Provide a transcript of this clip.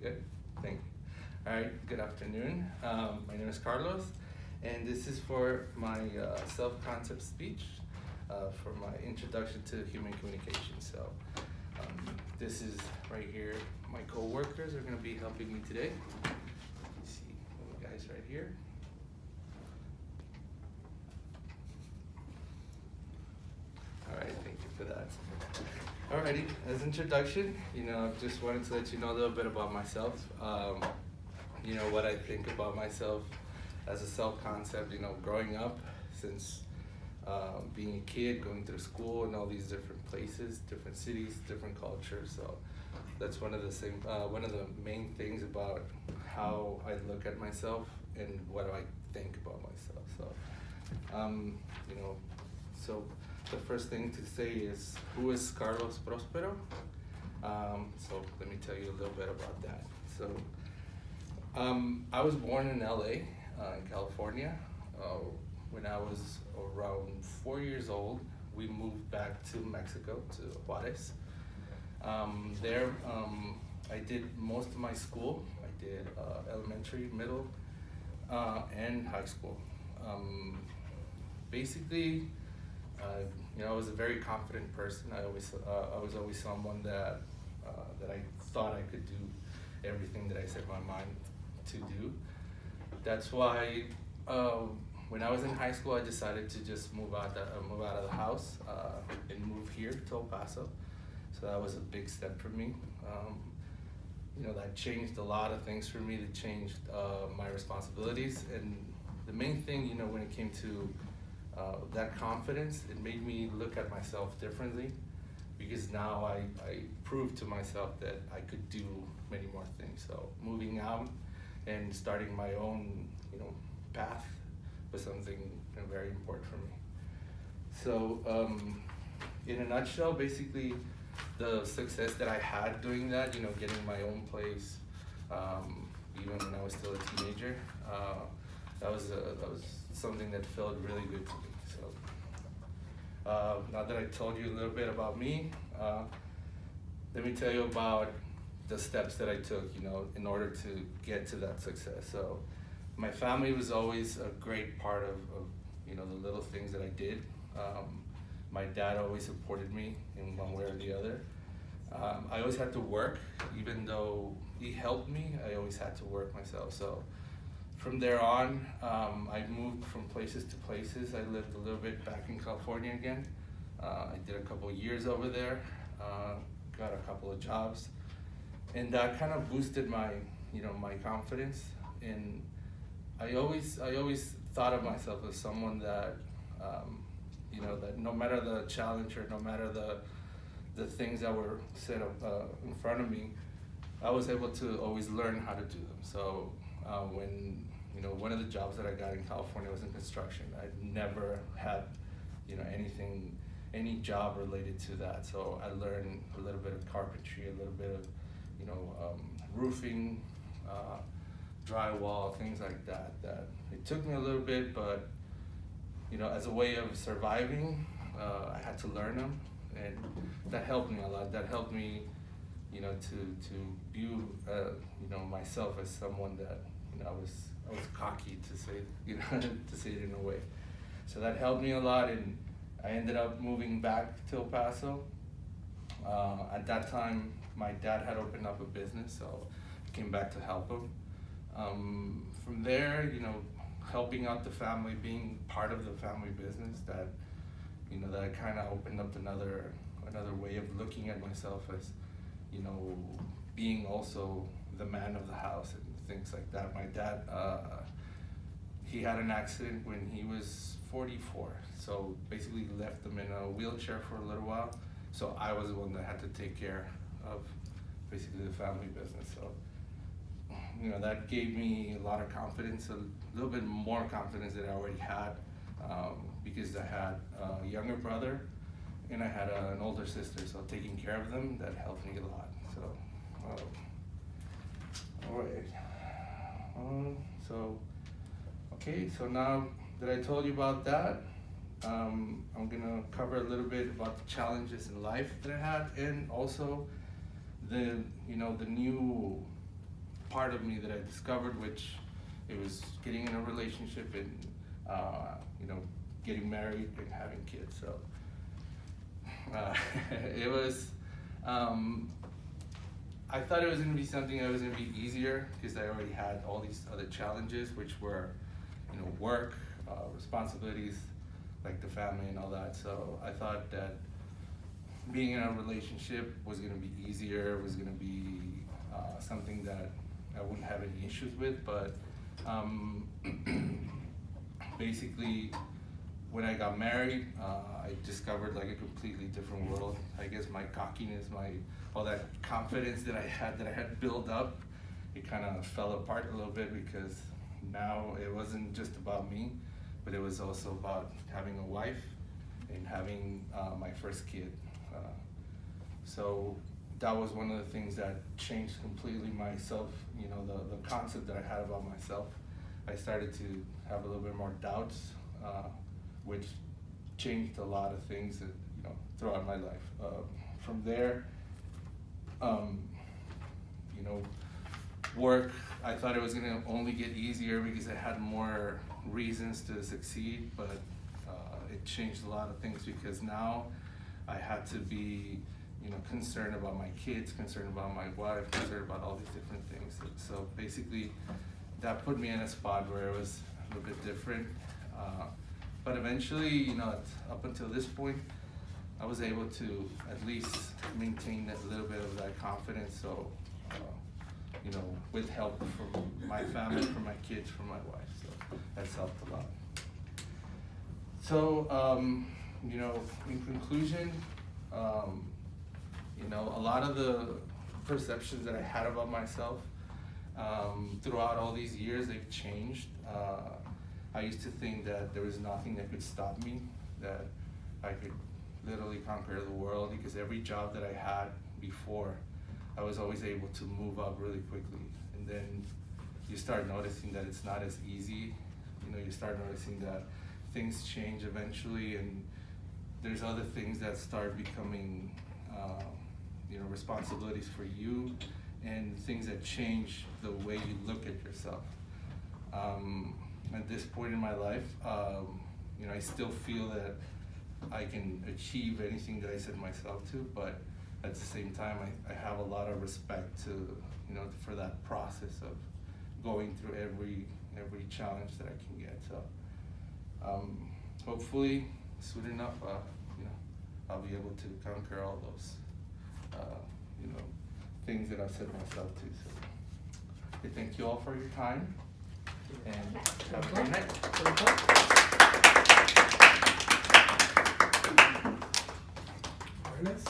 Good. Thank you. All right. Good afternoon. My name is Carlos, and this is for my self-concept speech for my introduction to human communication. So, this is right here. My co-workers are going to be helping me today. You see the guys right here. All right. Thank you for that. Alrighty, as introduction, just wanted to let you know a little bit about myself. What I think about myself as a self-concept, growing up since being a kid, going through school in all these different places, different cities, different cultures. So that's one of the main things about how I look at myself and what do I think about myself. So the first thing to say is, who is Carlos Prospero? So let me tell you a little bit about that. So I was born in LA, in California. When I was around 4 years old, we moved back to Mexico, to Juarez. There, I did most of my school. I did elementary, middle, and high school. Basically, I was a very confident person. I was always someone that I thought I could do everything that I set my mind to do. That's why when I was in high school, I decided to just move out of the house and move here to El Paso. So that was a big step for me. That changed a lot of things for me. That changed my responsibilities, and the main thing, when it came to that confidence, it made me look at myself differently, because now I proved to myself that I could do many more things. So moving out and starting my own, path was something very important for me. So in a nutshell, basically the success that I had doing that, getting my own place, even when I was still a teenager, that was something that felt really good to me. So now that I told you a little bit about me, let me tell you about the steps that I took, in order to get to that success. So my family was always a great part of the little things that I did. My dad always supported me in one way or the other. I always had to work, even though he helped me, I always had to work myself. So from there on, I moved from places to places. I lived a little bit back in California again. I did a couple of years over there, got a couple of jobs, and that kind of boosted my confidence. And I always thought of myself as someone that, that no matter the challenge or no matter the things that were set up in front of me, I was able to always learn how to do them. So when one of the jobs that I got in California was in construction. I'd never had any job related to that. So I learned a little bit of carpentry, a little bit of roofing, drywall, things like that. That it took me a little bit, but as a way of surviving, I had to learn them, and that helped me a lot. That helped me to view myself as someone that I was cocky, to say to say it in a way. So that helped me a lot, and I ended up moving back to El Paso. At that time, my dad had opened up a business, so I came back to help him. From there, helping out the family, being part of the family business, that that kind of opened up another way of looking at myself as being also the man of the house and things like that. My dad, he had an accident when he was 44, so basically left him in a wheelchair for a little while. So I was the one that had to take care of basically the family business. So that gave me a lot of confidence, a little bit more confidence than I already had, because I had a younger brother and I had an older sister. So taking care of them, that helped me a lot. So all right. So now that I told you about that, I'm gonna cover a little bit about the challenges in life that I had, and also the new part of me that I discovered, which it was getting in a relationship and getting married and having kids. So it was. I thought it was going to be something that was going to be easier because I already had all these other challenges, which were, work, responsibilities, like the family and all that. So I thought that being in a relationship was going to be easier, was going to be something that I wouldn't have any issues with. But basically, when I got married, I discovered like a completely different world. I guess my cockiness, all that confidence that I had built up, it kind of fell apart a little bit because now it wasn't just about me, but it was also about having a wife and having my first kid. So that was one of the things that changed completely myself, the concept that I had about myself. I started to have a little bit more doubts, which changed a lot of things throughout my life. From there, work, I thought it was gonna only get easier because I had more reasons to succeed, but it changed a lot of things because now I had to be concerned about my kids, concerned about my wife, concerned about all these different things. So basically that put me in a spot where it was a little bit different. But eventually, up until this point, I was able to at least maintain a little bit of that confidence. So, with help from my family, from my kids, from my wife. So that's helped a lot. So, in conclusion, a lot of the perceptions that I had about myself throughout all these years, they've changed. I used to think that there was nothing that could stop me, that I could literally conquer the world, because every job that I had before, I was always able to move up really quickly. And then you start noticing that it's not as easy. You start noticing that things change eventually, and there's other things that start becoming responsibilities for you, and things that change the way you look at yourself. At this point in my life, I still feel that I can achieve anything that I set myself to, but at the same time, I have a lot of respect to, for that process of going through every challenge that I can get. So hopefully, soon enough, I'll be able to conquer all those, things that I've set myself to. So I thank you all for your time, and have a great night. Very nice.